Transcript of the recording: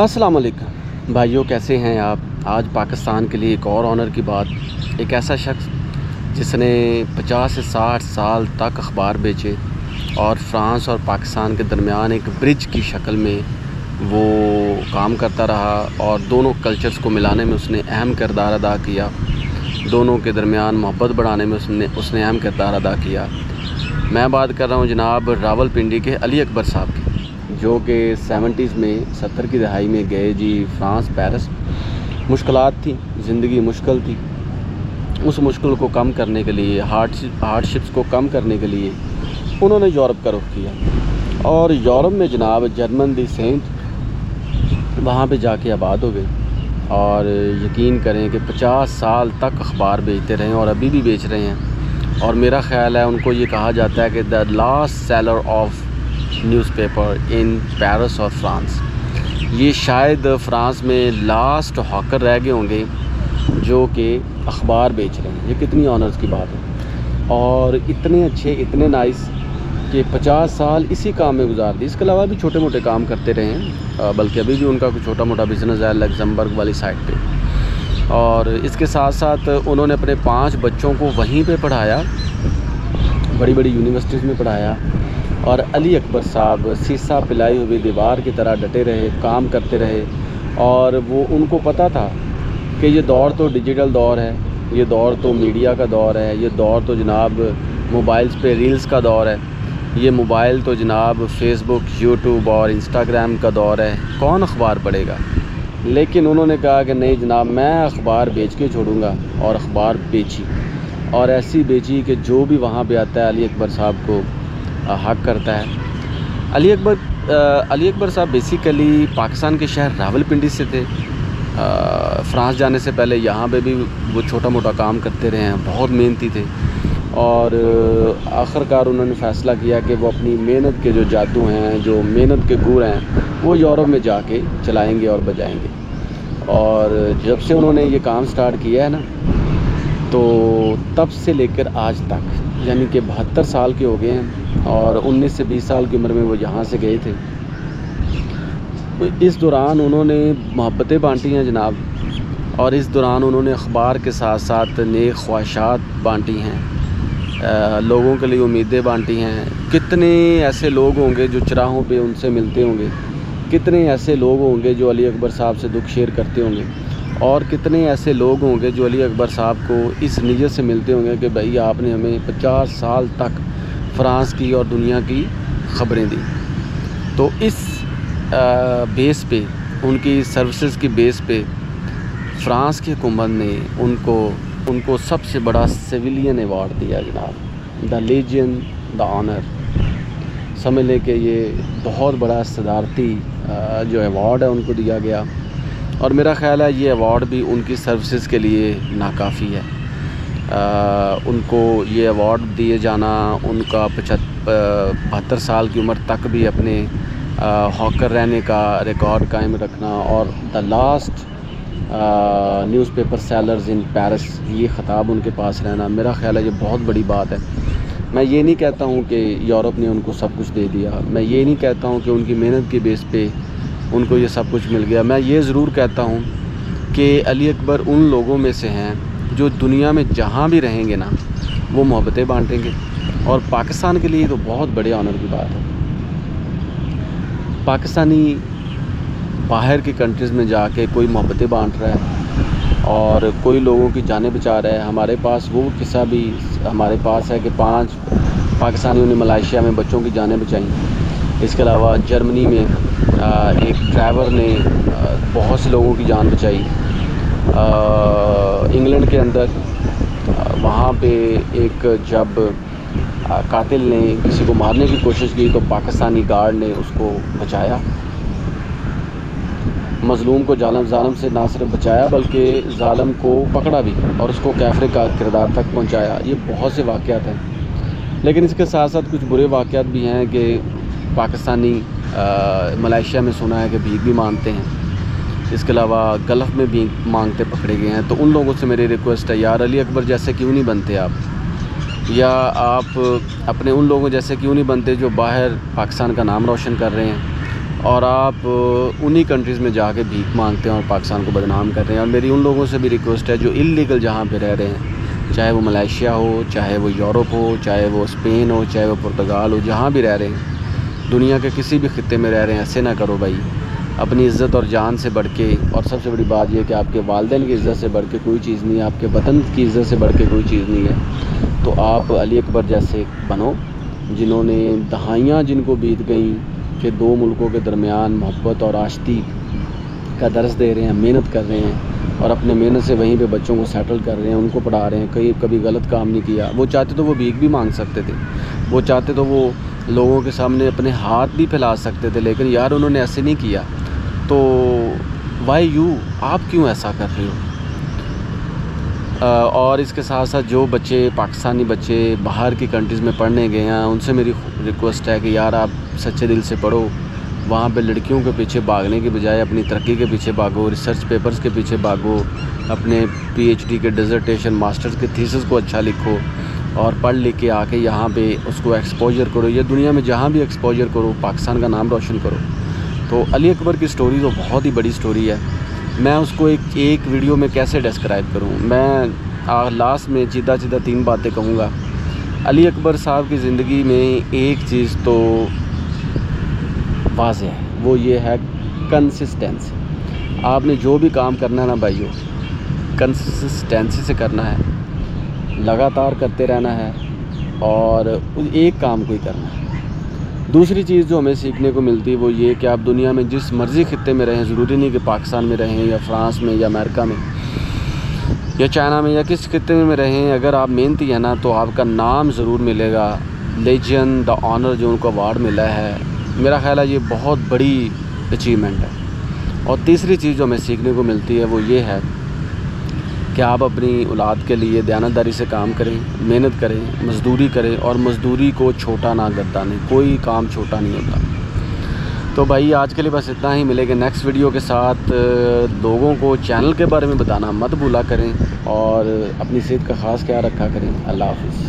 अस्सलाम वालेकुम भाइयों, कैसे हैं आप। आज पाकिस्तान के लिए एक और ऑनर की बात। एक ऐसा शख्स जिसने 50 से 60 साल तक अखबार बेचे और फ़्रांस और पाकिस्तान के दरमियान एक ब्रिज की शक्ल में वो काम करता रहा और दोनों कल्चर्स को मिलाने में उसने अहम किरदार अदा किया। दोनों के दरमियान मोहब्बत बढ़ाने में उसने अहम किरदार अदा किया। मैं बात कर रहा हूँ जनाब रावलपिंडी के अली अकबर साहब की, जो कि 70s में 70 की दहाई में गए जी फ़्रांस पेरिस। मुश्किलात थी, ज़िंदगी मुश्किल थी। उस मुश्किल को कम करने के लिए, हार्डशिप्स को कम करने के लिए उन्होंने यूरोप का रुख किया और यूरोप में जनाब जर्मन दी सेंट वहाँ पे जाके आबाद हो गए। और यकीन करें कि 50 साल तक अखबार बेचते रहे और अभी भी बेच रहे हैं। और मेरा ख़्याल है उनको ये कहा जाता है कि the last seller of newspaper in Paris और फ्रांस। ये शायद फ़्रांस में लास्ट हॉकर रह गए होंगे जो कि अखबार बेच रहे हैं। ये कितनी ऑनर्स की बात है। और इतने अच्छे, इतने नाइस कि 50 साल इसी काम में गुजार दी। इसके अलावा भी छोटे मोटे काम करते रहे हैं, बल्कि अभी भी उनका कुछ छोटा मोटा बिज़नेस है लग्जमबर्ग वाली साइड पे। और इसके साथ साथ उन्होंने अपने 5 बच्चों को वहीं पे पढ़ाया, बड़ी बड़ी यूनिवर्सिटीज़ में पढ़ाया। और अली अकबर साहब शीशा पिलाई हुई दीवार की तरह डटे रहे, काम करते रहे। और वो उनको पता था कि ये दौर तो डिजिटल दौर है, ये दौर तो मीडिया का दौर है, ये दौर तो जनाब मोबाइल्स पे रील्स का दौर है, ये मोबाइल तो जनाब फेसबुक, यूट्यूब और इंस्टाग्राम का दौर है। कौन अखबार पढ़ेगा। लेकिन उन्होंने कहा कि नहीं जनाब, मैं अखबार बेच के छोड़ूंगा। और अखबार बेची, और ऐसी बेची कि जो भी वहाँ पे आता है अली अकबर साहब को हक करता है। अली अकबर साहब बेसिकली पाकिस्तान के शहर रावलपिंडी से थे। फ़्रांस जाने से पहले यहाँ पे भी वो छोटा मोटा काम करते रहे हैं, बहुत मेहनती थे। और आखिरकार उन्होंने फ़ैसला किया कि वो अपनी मेहनत के जो जादू हैं, जो मेहनत के गुर हैं, वो यूरोप में जाके चलाएंगे और बजाएंगे। और जब से उन्होंने ये काम स्टार्ट किया है ना, तो तब से लेकर आज तक यानी कि 72 साल के हो गए हैं। और 19 से 20 साल की उम्र में वो यहाँ से गए थे। इस दौरान उन्होंने मोहब्बतें बांटी हैं जनाब, और इस दौरान उन्होंने अखबार के साथ साथ नेक ख्वाहिशात बांटी हैं, लोगों के लिए उम्मीदें बांटी हैं। कितने ऐसे लोग होंगे जो चराहों पे उनसे मिलते होंगे, कितने ऐसे लोग होंगे जो अली अकबर साहब से दुख शेयर करते होंगे, और कितने ऐसे लोग होंगे जो अली अकबर साहब को इस नीयत से मिलते होंगे कि भाई आपने हमें 50 साल तक फ़्रांस की और दुनिया की ख़बरें दी। तो इस बेस पे, उनकी सर्विसेज की बेस पे फ़्रांस की हुकूमत ने उनको सबसे बड़ा सिविलियन अवार्ड दिया जनाब, द लीजियन द ऑनर। समझ लें कि ये बहुत बड़ा सदारती जो अवार्ड है उनको दिया गया। और मेरा ख़्याल है ये अवार्ड भी उनकी सर्विसेज के लिए नाकाफ़ी है। उनको ये अवार्ड दिए जाना, उनका 72 साल की उम्र तक भी अपने हॉकर रहने का रिकॉर्ड कायम रखना, और the last newspaper sellers in Paris, ये ख़िताब उनके पास रहना, मेरा ख़्याल है ये बहुत बड़ी बात है। मैं ये नहीं कहता हूँ कि यूरोप ने उनको सब कुछ दे दिया, मैं ये नहीं कहता हूँ कि उनकी मेहनत की बेस पे उनको ये सब कुछ मिल गया। मैं ये ज़रूर कहता हूँ कि अली अकबर उन लोगों में से हैं जो दुनिया में जहाँ भी रहेंगे ना, वो मोहब्बतें बांटेंगे। और पाकिस्तान के लिए तो बहुत बड़े ऑनर की बात है। पाकिस्तानी बाहर की कंट्रीज़ में जाके कोई मोहब्बतें बांट रहा है और कोई लोगों की जानें बचा रहा है। हमारे पास वो किस्सा भी हमारे पास है कि 5 पाकिस्तानियों ने मलेशिया में बच्चों की जानें बचाई। इसके अलावा जर्मनी में एक ड्राइवर ने बहुत से लोगों की जान बचाई। इंग्लैंड के अंदर वहाँ पे एक जब कातिल ने किसी को मारने की कोशिश की तो पाकिस्तानी गार्ड ने उसको बचाया। मज़लूम को जालिम से ना सिर्फ बचाया बल्कि जालिम को पकड़ा भी और उसको कैफरे का किरदार तक पहुँचाया। ये बहुत से वाक़यात हैं। लेकिन इसके साथ साथ कुछ बुरे वाक़यात भी हैं कि पाकिस्तानी मलेशिया में सुना है कि भीख भी मांगते हैं। इसके अलावा गल्फ़ में भी मांगते पकड़े गए हैं। तो उन लोगों से मेरी रिक्वेस्ट है, यार अली अकबर जैसे क्यों नहीं बनते आप, या आप अपने उन लोगों जैसे क्यों नहीं बनते जो बाहर पाकिस्तान का नाम रोशन कर रहे हैं, اور آپ انہی کنٹریز میں جا کے بھیک مانگتے ہیں اور پاکستان کو بدنام کر رہے ہیں. اور میری ان لوگوں سے بھی ریکویسٹ ہے جو اللیگل جہاں پہ رہ رہے ہیں, چاہے وہ ملائیشیا ہو, چاہے وہ یورپ ہو, چاہے وہ اسپین ہو, چاہے وہ پرتگال ہو, جہاں بھی رہ رہے ہیں, دنیا کے کسی بھی خطے میں رہ رہے ہیں, ایسے نہ کرو بھائی. اپنی عزت اور جان سے بڑھ کے, اور سب سے بڑی بات یہ کہ آپ کے والدین کی عزت سے بڑھ کے کوئی چیز نہیں ہے, آپ کے وطن کی عزت سے بڑھ کے کوئی چیز نہیں ہے. تو آپ علی اکبر جیسے بنو, جنہوں نے دہائیاں جن کو بیت گئیں کہ دو ملکوں کے درمیان محبت اور آشتی کا درس دے رہے ہیں, محنت کر رہے ہیں, اور اپنے محنت سے وہیں پہ بچوں کو سیٹل کر رہے ہیں, ان کو پڑھا رہے ہیں, کبھی غلط کام نہیں کیا. وہ چاہتے تو وہ بھیک بھی مانگ سکتے تھے, وہ چاہتے تو وہ لوگوں کے سامنے اپنے ہاتھ بھی پھیلا سکتے تھے, لیکن یار انہوں نے ایسے نہیں کیا. تو وائی یو, آپ کیوں ایسا کر رہے ہو؟ اور اس کے ساتھ ساتھ جو بچے, پاکستانی بچے باہر کی کنٹریز میں پڑھنے گئے ہیں, ان سے میری ریکویسٹ ہے کہ یار آپ سچے دل سے پڑھو. وہاں پہ لڑکیوں کے پیچھے بھاگنے کے بجائے اپنی ترقی کے پیچھے بھاگو, ریسرچ پیپرز کے پیچھے بھاگو, اپنے PhD کے ڈیزرٹیشن, ماسٹرز کے تھیسس کو اچھا لکھو, اور پڑھ لکھ کے آ کے یہاں پہ اس کو ایکسپوجر کرو, یا دنیا میں جہاں بھی ایکسپوجر کرو, پاکستان کا نام روشن کرو. تو علی اکبر کی سٹوری تو بہت ہی بڑی سٹوری ہے. میں اس کو ایک ویڈیو میں کیسے ڈسکرائب کروں؟ میں لاسٹ میں سیدھا 3 باتیں کہوں گا. علی اکبر صاحب کی زندگی میں ایک چیز تو واضح ہے, وہ یہ ہے کنسسٹنسی. آپ نے جو بھی کام کرنا ہے نا بھائیو, کنسسٹنسی سے کرنا ہے, لگاتار کرتے رہنا ہے, اور ایک کام کو ہی کرنا ہے. دوسری چیز جو ہمیں سیکھنے کو ملتی ہے وہ یہ کہ آپ دنیا میں جس مرضی خطے میں رہیں, ضروری نہیں کہ پاکستان میں رہیں یا فرانس میں یا امریکہ میں یا چائنا میں یا کس خطے میں رہیں, اگر آپ محنتی ہیں نا تو آپ کا نام ضرور ملے گا. لیجن دا آنر جو ان کو ایوارڈ ملا ہے, میرا خیال ہے یہ بہت بڑی اچیومنٹ ہے. اور تیسری چیز جو ہمیں سیکھنے کو ملتی ہے وہ یہ ہے کہ آپ اپنی اولاد کے لیے دیانتداری سے کام کریں, محنت کریں, مزدوری کریں, اور مزدوری کو چھوٹا نہ گردانیں. کوئی کام چھوٹا نہیں ہوتا. تو بھائی آج کے لیے بس اتنا ہی. ملے گا نیکسٹ ویڈیو کے ساتھ. لوگوں کو چینل کے بارے میں بتانا مت بھولا کریں, اور اپنی صحت کا خاص خیال رکھا کریں. اللہ حافظ.